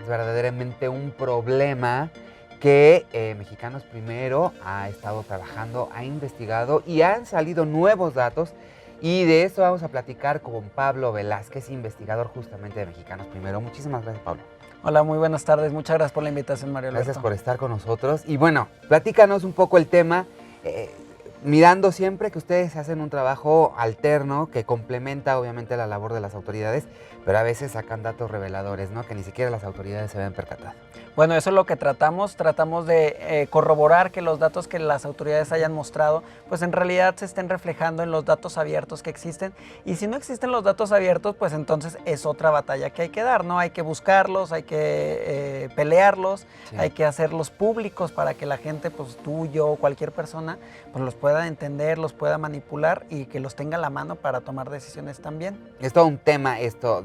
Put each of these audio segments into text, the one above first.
es verdaderamente un problema que Mexicanos Primero ha estado trabajando, ha investigado y han salido nuevos datos. Y de eso vamos a platicar con Pablo Velázquez, investigador justamente de Mexicanos Primero. Muchísimas gracias, Pablo. Hola, muy buenas tardes. Muchas gracias por la invitación, Mario Alberto. Gracias por estar con nosotros. Y bueno, platícanos un poco el tema, mirando siempre que ustedes hacen un trabajo alterno que complementa obviamente la labor de las autoridades, pero a veces sacan datos reveladores, ¿no? Que ni siquiera las autoridades se habían percatado. Bueno, eso es lo que tratamos de corroborar que los datos que las autoridades hayan mostrado, pues en realidad se estén reflejando en los datos abiertos que existen. Y si no existen los datos abiertos, pues entonces es otra batalla que hay que dar, ¿no? Hay que buscarlos, hay que pelearlos, sí. Hay que hacerlos públicos para que la gente, pues tú, yo, cualquier persona, pues los pueda entender, los pueda manipular y que los tenga a la mano para tomar decisiones también. Es todo un tema esto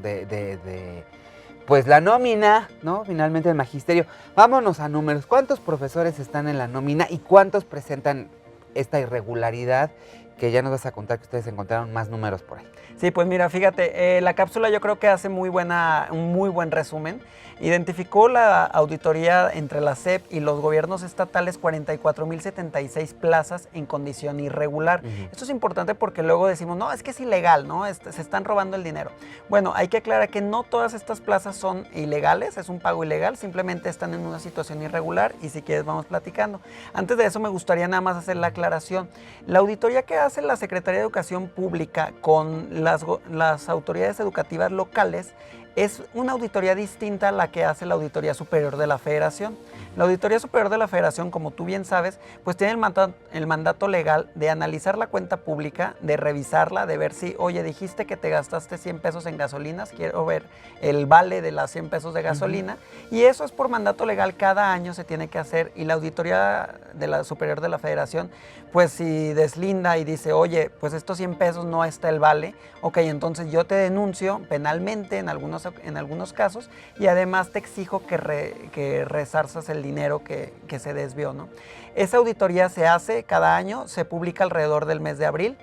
pues la nómina, ¿no? Finalmente el magisterio. Vámonos a números. ¿Cuántos profesores están en la nómina y cuántos presentan esta irregularidad? Que ya nos vas a contar que ustedes encontraron más números por ahí. Sí, pues mira, fíjate, la cápsula yo creo que hace un muy buen resumen. Identificó la auditoría entre la SEP y los gobiernos estatales 44,076 plazas en condición irregular. Esto es importante porque luego decimos, no, es que es ilegal, ¿no? Se están robando el dinero. Bueno, hay que aclarar que no todas estas plazas son ilegales, es un pago ilegal, simplemente están en una situación irregular y si quieres vamos platicando. Antes de eso me gustaría nada más hacer la aclaración. La auditoría que hace la Secretaría de Educación Pública con las autoridades educativas locales es una auditoría distinta a la que hace la Auditoría Superior de la Federación. La Auditoría Superior de la Federación, como tú bien sabes, pues tiene el mandato legal de analizar la cuenta pública, de revisarla, de ver si, oye, dijiste que te gastaste 100 pesos en gasolinas, quiero ver el vale de las 100 pesos de gasolina, y eso es por mandato legal, cada año se tiene que hacer, y la Auditoría de la Superior de la Federación, pues si deslinda y dice, oye, pues estos 100 pesos no está el vale, ok, entonces yo te denuncio penalmente en algunos casos y además te exijo que resarzas el dinero que se desvió, ¿no? Esa auditoría se hace cada año, se publica alrededor del mes de abril,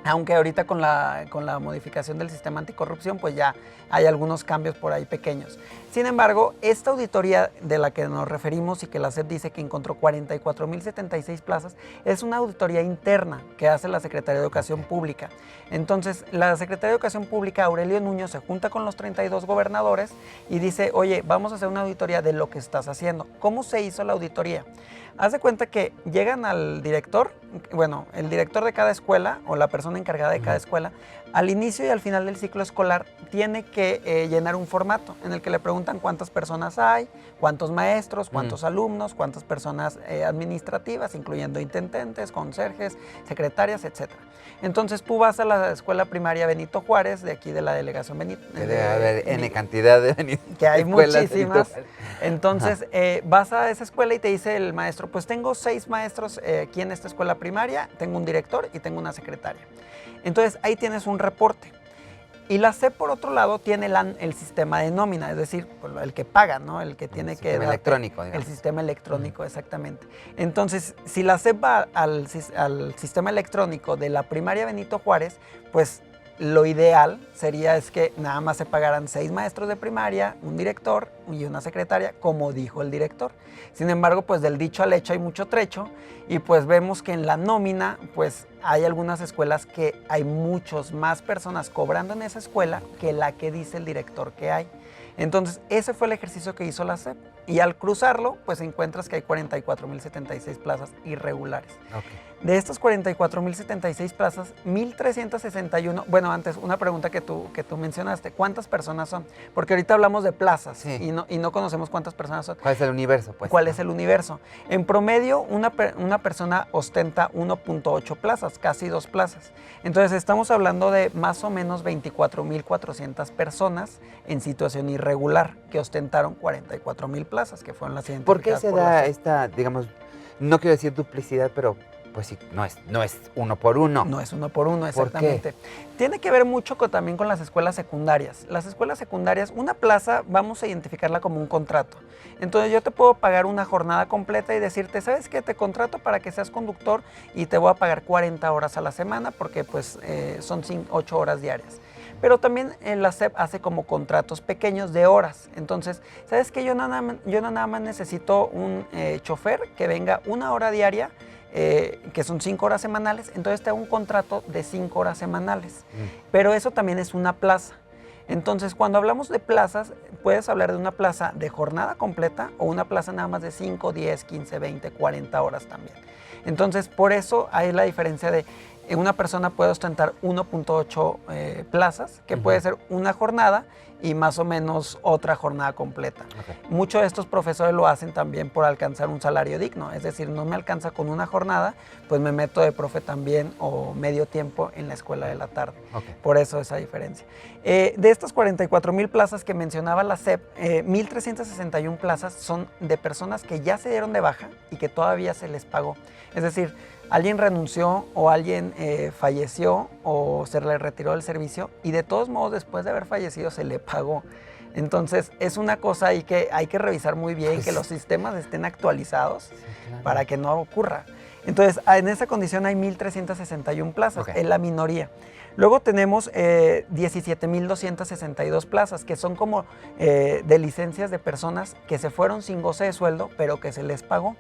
aunque ahorita con la modificación del sistema anticorrupción, pues ya hay algunos cambios por ahí pequeños. Sin embargo, esta auditoría de la que nos referimos y que la SEP dice que encontró 44,076 plazas, es una auditoría interna que hace la Secretaría de Educación Pública. Entonces, la Secretaría de Educación Pública, Aurelio Nuño, se junta con los 32 gobernadores y dice, oye, vamos a hacer una auditoría de lo que estás haciendo. ¿Cómo se hizo la auditoría? Haz de cuenta que llegan al director, bueno, el director de cada escuela o la persona encargada de cada escuela, al inicio y al final del ciclo escolar tiene que llenar un formato en el que le preguntan cuántas personas hay, cuántos maestros, cuántos alumnos, cuántas personas administrativas, incluyendo intendentes, conserjes, secretarias, etc. Entonces tú vas a la escuela primaria Benito Juárez, de aquí de la delegación Benito. Debe haber N cantidad de Benito. Que hay muchísimas. Entonces vas a esa escuela y te dice el maestro, pues tengo 6 maestros aquí en esta escuela primaria, tengo un director y tengo una secretaria. Entonces ahí tienes un reporte. Y la SEP, por otro lado, tiene el sistema de nómina, es decir, el que paga, ¿no? El que tiene que... El sistema electrónico, digamos. El sistema electrónico, exactamente. Entonces, si la SEP va al sistema electrónico de la primaria Benito Juárez, pues lo ideal sería es que nada más se pagaran 6 maestros de primaria, un director y una secretaria, como dijo el director. Sin embargo, pues del dicho al hecho hay mucho trecho y pues vemos que en la nómina pues hay algunas escuelas que hay muchos más personas cobrando en esa escuela que la que dice el director que hay. Entonces, ese fue el ejercicio que hizo la SEP. Y al cruzarlo, pues encuentras que hay 44,076 plazas irregulares. Okay. De estas 44,076 plazas, 1,361... Bueno, antes, una pregunta que tú mencionaste. ¿Cuántas personas son? Porque ahorita hablamos de plazas y no conocemos cuántas personas son. ¿Cuál es el universo? Pues, ¿Cuál es el universo? En promedio, una persona ostenta 1,8 plazas, casi 2 plazas. Entonces, estamos hablando de más o menos 24,400 personas en situación irregular que ostentaron 44,000 plazas, que fueron las identificadas. ¿Por qué se da esta, digamos, no quiero decir duplicidad, pero pues sí, no es uno por uno? No es uno por uno, exactamente. ¿Por qué? Tiene que ver mucho también con las escuelas secundarias. Las escuelas secundarias, una plaza, vamos a identificarla como un contrato. Entonces yo te puedo pagar una jornada completa y decirte, ¿sabes qué? Te contrato para que seas conductor y te voy a pagar 40 horas a la semana porque pues son 8 horas diarias. pero también la SEP hace como contratos pequeños de horas. Entonces, ¿sabes qué? Yo nada más necesito un chofer que venga 1 hora diaria, que son 5 horas semanales, entonces te hago un contrato de 5 horas semanales. Pero eso también es una plaza. Entonces, cuando hablamos de plazas, puedes hablar de una plaza de jornada completa o una plaza nada más de 5, 10, 15, 20, 40 horas también. Entonces, por eso hay la diferencia de una persona puede ostentar 1.8 plazas, que puede ser una jornada y más o menos otra jornada completa. Muchos de estos profesores lo hacen también por alcanzar un salario digno, es decir, no me alcanza con una jornada, pues me meto de profe también o medio tiempo en la escuela de la tarde. Por eso esa diferencia. De estas 44,000 plazas que mencionaba la SEP, 1,361 plazas son de personas que ya se dieron de baja y que todavía se les pagó. Es decir, alguien renunció o alguien falleció o se le retiró del servicio y de todos modos después de haber fallecido se le pagó. Entonces es una cosa ahí que hay que revisar muy bien, que los sistemas estén actualizados para que no ocurra. Entonces en esa condición hay 1,361 plazas, es la minoría. Luego tenemos 17,262 plazas, que son como de licencias de personas que se fueron sin goce de sueldo, pero que se les pagó.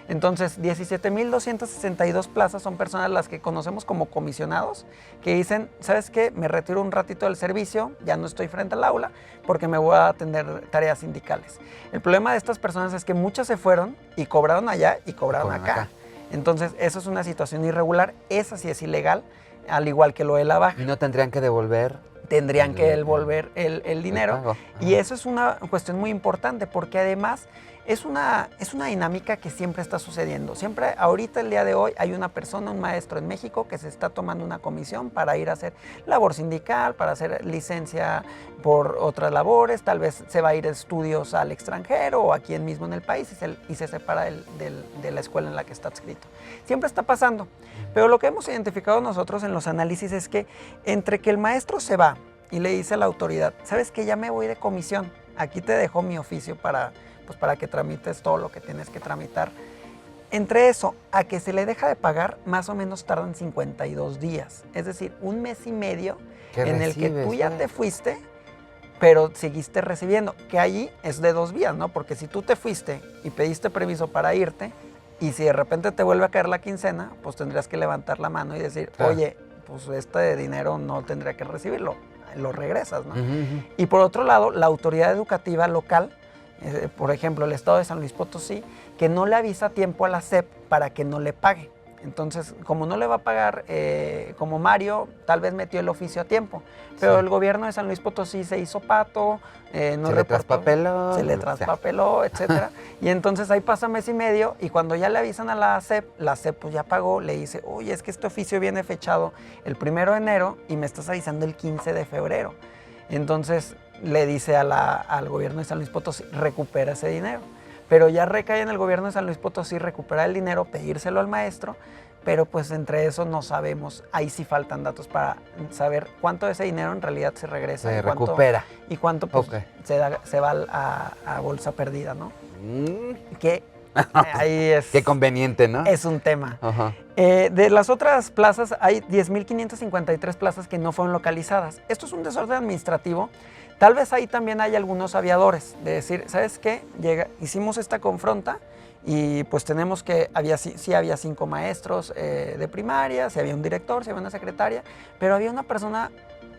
Entonces, 17,262 plazas son personas las que conocemos como comisionados, que dicen, ¿sabes qué? Me retiro un ratito del servicio, ya no estoy frente al aula, porque me voy a atender tareas sindicales. El problema de estas personas es que muchas se fueron y cobraron allá y cobraron acá. Entonces, eso es una situación irregular, esa sí es ilegal, al igual que lo de la baja. ¿Y no tendrían que devolver? Tendrían que devolver el dinero. Y eso es una cuestión muy importante, porque además es una dinámica que siempre está sucediendo. Siempre, ahorita, el día de hoy, hay una persona, un maestro en México, que se está tomando una comisión para ir a hacer labor sindical, para hacer licencia por otras labores, tal vez se va a ir a estudios al extranjero o aquí mismo en el país y se separa de la escuela en la que está adscrito. Siempre está pasando. Pero lo que hemos identificado nosotros en los análisis es que entre que el maestro se va y le dice a la autoridad, ¿sabes qué? Ya me voy de comisión, aquí te dejo mi oficio para que tramites todo lo que tienes que tramitar. Entre eso a que se le deja de pagar, más o menos tardan 52 días. Es decir, 1 mes y medio en el que tú ya te fuiste, pero seguiste recibiendo. Que allí es de 2 vías, ¿no? Porque si tú te fuiste y pediste permiso para irte, y si de repente te vuelve a caer la quincena, pues tendrías que levantar la mano y decir, oye, pues este dinero no tendría que recibirlo, lo regresas, ¿no? Y por otro lado, la autoridad educativa local, por ejemplo, el estado de San Luis Potosí, que no le avisa a tiempo a la SEP para que no le pague. Entonces, como no le va a pagar, como Mario, tal vez metió el oficio a tiempo, pero el gobierno de San Luis Potosí se hizo pato, no reportó, se le traspapeló, etcétera. Y entonces ahí pasa 1 mes y medio y cuando ya le avisan a la SEP pues ya pagó, le dice, oye, es que este oficio viene fechado el 1 de enero y me estás avisando el 15 de febrero. Entonces le dice al gobierno de San Luis Potosí, recupera ese dinero. Pero ya recae en el gobierno de San Luis Potosí recuperar el dinero, pedírselo al maestro, pero pues entre eso no sabemos, ahí sí faltan datos para saber cuánto de ese dinero en realidad se regresa. Se recupera. Y cuánto pues, se va a bolsa perdida, ¿no? Que ahí es... Qué conveniente, ¿no? Es un tema. De las otras plazas, hay 10,553 plazas que no fueron localizadas. Esto es un desorden administrativo. Tal vez ahí también hay algunos aviadores, de decir, ¿sabes qué? Hicimos esta confronta y pues tenemos que, sí había 5 maestros de primaria, sí había un director, sí había una secretaria, pero había una persona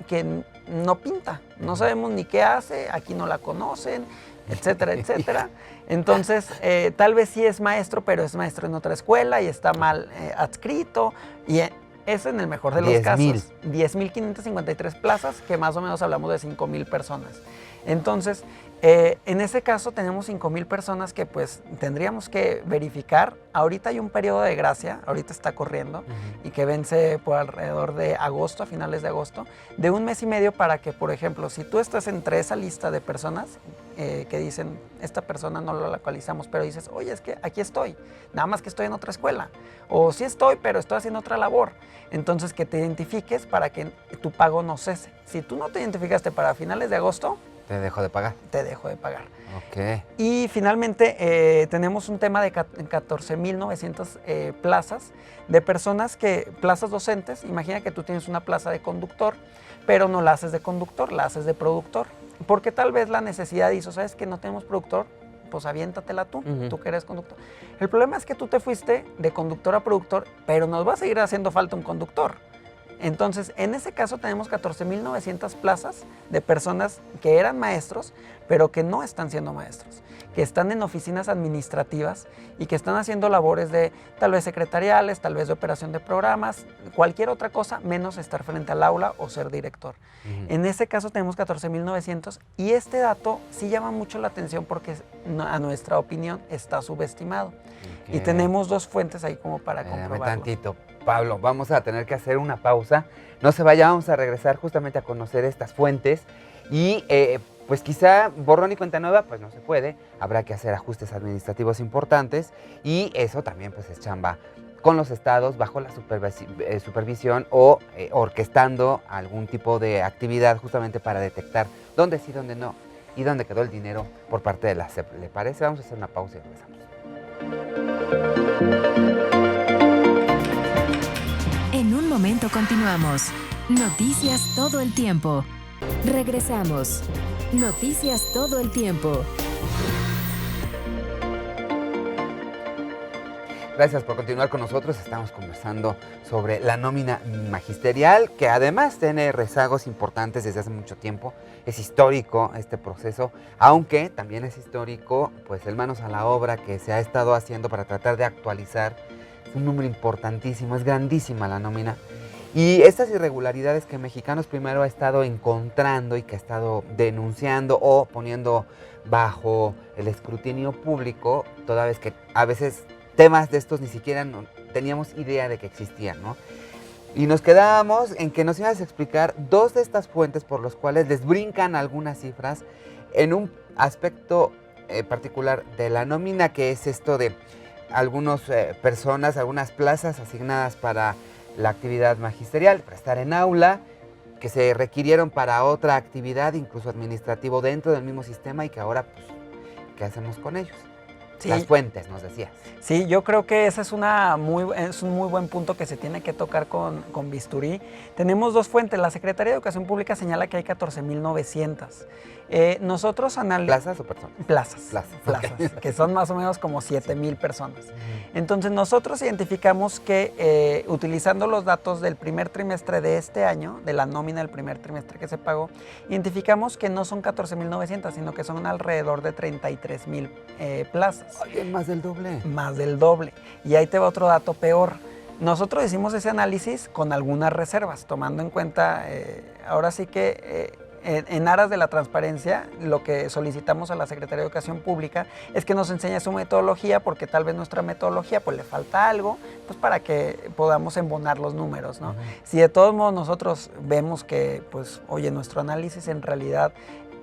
que no pinta, no sabemos ni qué hace, aquí no la conocen, etcétera, etcétera. Entonces, tal vez sí es maestro, pero es maestro en otra escuela y está mal adscrito y... Eso en el mejor de los casos. 10,553 plazas, que más o menos hablamos de 5,000 personas. Entonces, en ese caso tenemos 5,000 personas que pues tendríamos que verificar. Ahorita hay un periodo de gracia, ahorita está corriendo, y que vence por alrededor de agosto, a finales de agosto, de 1 mes y medio para que, por ejemplo, si tú estás entre esa lista de personas que dicen, esta persona no la localizamos, pero dices, oye, es que aquí estoy, nada más que estoy en otra escuela, o sí estoy, pero estoy haciendo otra labor. Entonces, que te identifiques para que tu pago no cese. Si tú no te identificaste para finales de agosto, Te dejo de pagar. Te dejo de pagar. Ok. Y finalmente tenemos un tema de 14,900 plazas de personas plazas docentes. Imagina que tú tienes una plaza de conductor, pero no la haces de conductor, la haces de productor. Porque tal vez la necesidad hizo, ¿sabes que no tenemos productor? Pues aviéntatela tú, tú que eres conductor. El problema es que tú te fuiste de conductor a productor, pero nos va a seguir haciendo falta un conductor. Entonces, en ese caso tenemos 14,900 plazas de personas que eran maestros, pero que no están siendo maestros, que están en oficinas administrativas y que están haciendo labores de tal vez secretariales, tal vez de operación de programas, cualquier otra cosa, menos estar frente al aula o ser director. En ese caso tenemos 14,900 y este dato sí llama mucho la atención porque a nuestra opinión está subestimado. Y tenemos dos fuentes ahí como para comprobarlo. Tantito. Pablo, vamos a tener que hacer una pausa. No se vaya, vamos a regresar justamente a conocer estas fuentes y pues quizá borrón y cuenta nueva, pues no se puede. Habrá que hacer ajustes administrativos importantes y eso también pues es chamba con los estados bajo la supervisión o orquestando algún tipo de actividad justamente para detectar dónde sí, dónde no y dónde quedó el dinero por parte de la SEP. ¿Le parece? Vamos a hacer una pausa y regresamos. En un momento continuamos. Noticias todo el tiempo. Regresamos. Noticias todo el tiempo. Gracias por continuar con nosotros. Estamos conversando sobre la nómina magisterial, que además tiene rezagos importantes desde hace mucho tiempo. Es histórico este proceso, aunque también es histórico pues el manos a la obra que se ha estado haciendo para tratar de actualizar. Es un número importantísimo, es grandísima la nómina. Y estas irregularidades que Mexicanos Primero ha estado encontrando y que ha estado denunciando o poniendo bajo el escrutinio público, toda vez que a veces temas de estos ni siquiera teníamos idea de que existían, ¿no? Y nos quedábamos en que nos ibas a explicar dos de estas fuentes por los cuales les brincan algunas cifras en un aspecto particular de la nómina, que es esto de algunas personas, algunas plazas asignadas para la actividad magisterial, para estar en aula, que se requirieron para otra actividad, incluso administrativo dentro del mismo sistema y que ahora, pues, ¿qué hacemos con ellos? Sí. Las fuentes, nos decías. Sí, yo creo que ese es un muy buen punto que se tiene que tocar con bisturí. Tenemos dos fuentes. La Secretaría de Educación Pública señala que hay 14,900. Nosotros analizamos... ¿Plazas o personas? Plazas, okay. Que son más o menos como 7,000 personas. Entonces nosotros identificamos que utilizando los datos del primer trimestre de este año, de la nómina del primer trimestre que se pagó, identificamos que no son 14,900, sino que son alrededor de 33,000 plazas. Oye, más del doble. Más del doble. Y ahí te va otro dato peor. Nosotros hicimos ese análisis con algunas reservas, tomando en cuenta, ahora sí que en aras de la transparencia, lo que solicitamos a la Secretaría de Educación Pública es que nos enseñe su metodología, porque tal vez nuestra metodología pues le falta algo, pues para que podamos embonar los números, ¿no? Si de todos modos nosotros vemos que, pues, oye, nuestro análisis en realidad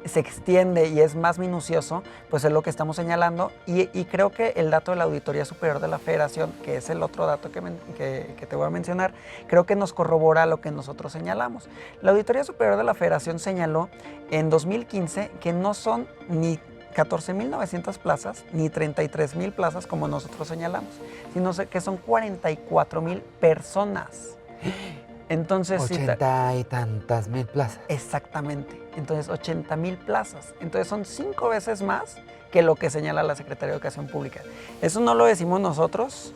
se extiende y es más minucioso, pues es lo que estamos señalando y creo que el dato de la Auditoría Superior de la Federación, que es el otro dato que te voy a mencionar, creo que nos corrobora lo que nosotros señalamos. La Auditoría Superior de la Federación señaló en 2015 que no son ni 14,900 plazas ni 33,000 plazas como nosotros señalamos, sino que son 44,000 personas. Entonces, 80 y tantas mil plazas. Exactamente. Entonces, 80,000 plazas. Entonces, son 5 veces más que lo que señala la Secretaría de Educación Pública. Eso no lo decimos nosotros,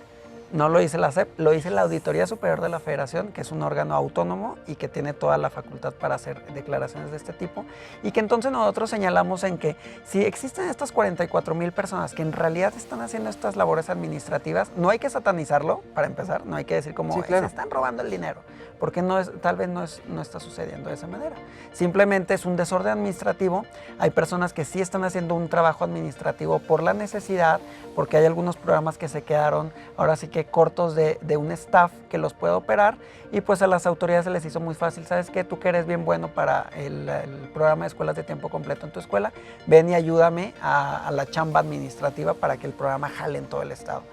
no lo dice la SEP, lo dice la Auditoría Superior de la Federación, que es un órgano autónomo y que tiene toda la facultad para hacer declaraciones de este tipo. Y que entonces nosotros señalamos en que si existen estas 44,000 personas que en realidad están haciendo estas labores administrativas, no hay que satanizarlo, para empezar, no hay que decir como, sí, claro, se están robando el dinero, porque tal vez no está sucediendo de esa manera. Simplemente es un desorden administrativo. Hay personas que sí están haciendo un trabajo administrativo por la necesidad, porque hay algunos programas que se quedaron ahora sí que cortos de un staff que los pueda operar, y pues a las autoridades se les hizo muy fácil. ¿Sabes qué? Tú que eres bien bueno para el programa de escuelas de tiempo completo en tu escuela, ven y ayúdame a la chamba administrativa para que el programa jale en todo el estado.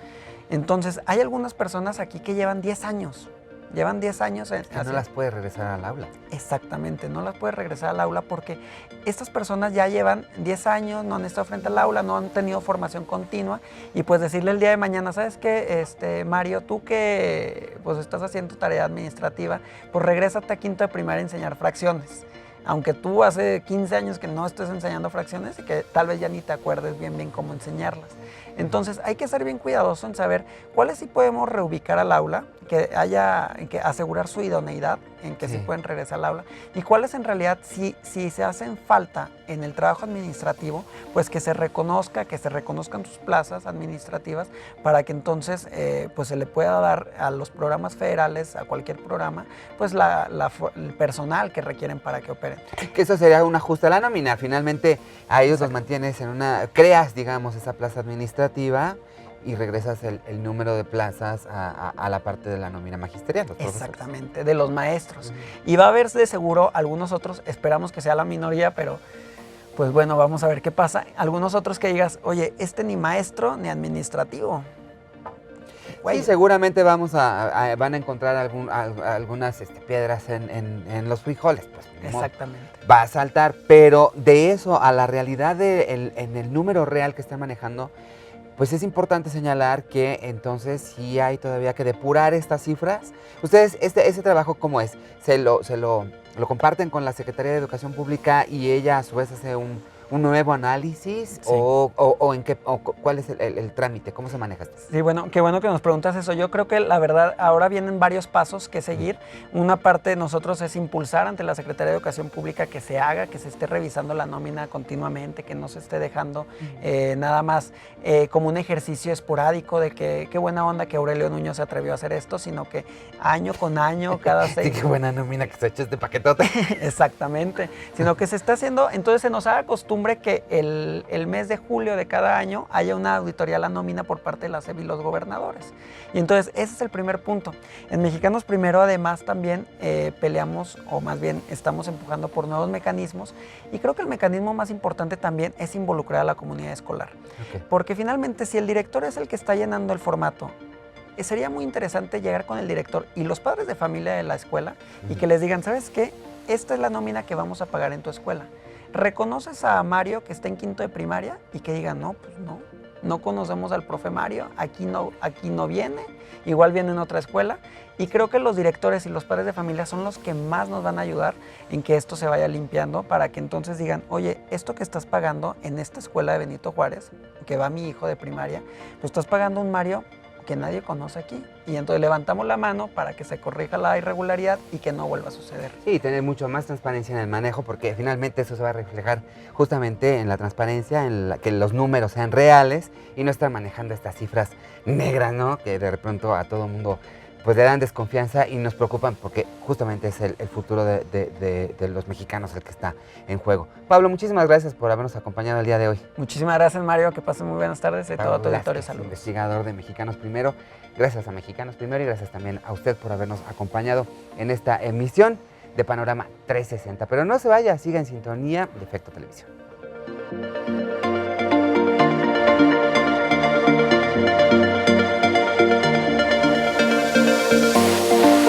Entonces, hay algunas personas aquí que llevan 10 años Llevan 10 años. Que no las puede regresar al aula. Exactamente, no las puede regresar al aula porque estas personas ya llevan 10 años, no han estado frente al aula, no han tenido formación continua y pues decirle el día de mañana, ¿sabes qué, Mario? Tú que pues estás haciendo tarea administrativa, pues regrésate a quinto de primaria a enseñar fracciones. Aunque tú hace 15 años que no estés enseñando fracciones y que tal vez ya ni te acuerdes bien cómo enseñarlas. Entonces hay que ser bien cuidadoso en saber cuáles sí podemos reubicar al aula, que asegurar su idoneidad, en que sí pueden regresar al aula, y cuáles en realidad si se hacen falta en el trabajo administrativo, pues que se reconozcan sus plazas administrativas para que entonces pues se le pueda dar a los programas federales, a cualquier programa, pues el personal que requieren para que operen. Que eso sería un ajuste a la nómina. Finalmente a ellos los mantienes creas, digamos, esa plaza administrativa y regresas el número de plazas a la parte de la nómina magisterial. Exactamente, de los maestros. Y va a haber de seguro algunos otros, esperamos que sea la minoría, pero pues bueno, vamos a ver qué pasa. Algunos otros que digas, oye, ni maestro ni administrativo. Sí, seguramente van a encontrar algunas piedras en los frijoles. Pues, exactamente. Va a saltar, pero de eso a la realidad en el número real que están manejando, pues es importante señalar que entonces sí hay todavía que depurar estas cifras. Ustedes, ese trabajo, ¿cómo es? ¿Se lo comparten con la Secretaría de Educación Pública y ella a su vez hace un nuevo análisis? Sí. ¿O cuál es el trámite? ¿Cómo se maneja esto? Sí, bueno, qué bueno que nos preguntas eso. Yo creo que la verdad ahora vienen varios pasos que seguir. Una parte de nosotros es impulsar ante la Secretaría de Educación Pública que se haga, que se esté revisando la nómina continuamente, que no se esté dejando nada más como un ejercicio esporádico de que qué buena onda que Aurelio Nuño se atrevió a hacer esto, sino que año con año, cada 6... Sí, qué buena nómina que se ha hecho este paquetote. Exactamente. Sino que se está haciendo, entonces se nos haga costumbre que el mes de julio de cada año haya una auditoría a la nómina por parte de la SEP y los gobernadores. Y entonces ese es el primer punto. En Mexicanos Primero además también peleamos, o más bien estamos empujando por nuevos mecanismos, y creo que el mecanismo más importante también es involucrar a la comunidad escolar. Okay. Porque finalmente si el director es el que está llenando el formato, sería muy interesante llegar con el director y los padres de familia de la escuela y que les digan, ¿sabes qué? Esta es la nómina que vamos a pagar en tu escuela. ¿Reconoces a Mario que está en quinto de primaria? Y que digan, no, pues no conocemos al profe Mario, aquí no viene, igual viene en otra escuela. Y creo que los directores y los padres de familia son los que más nos van a ayudar en que esto se vaya limpiando para que entonces digan, oye, esto que estás pagando en esta escuela de Benito Juárez, que va mi hijo de primaria, pues estás pagando un Mario que nadie conoce aquí. Y entonces levantamos la mano para que se corrija la irregularidad y que no vuelva a suceder. Sí, tener mucho más transparencia en el manejo, porque finalmente eso se va a reflejar justamente en la transparencia, que los números sean reales y no estar manejando estas cifras negras, ¿no? Que de repente a todo el mundo pues le dan desconfianza y nos preocupan porque justamente es el futuro de los mexicanos el que está en juego. Pablo, muchísimas gracias por habernos acompañado el día de hoy. Muchísimas gracias, Mario, que pasen muy buenas tardes y todo tu auditorio. Saludos. Investigador de Mexicanos Primero. Gracias a Mexicanos Primero y gracias también a usted por habernos acompañado en esta emisión de Panorama 360. Pero no se vaya, siga en sintonía de Efecto Televisión.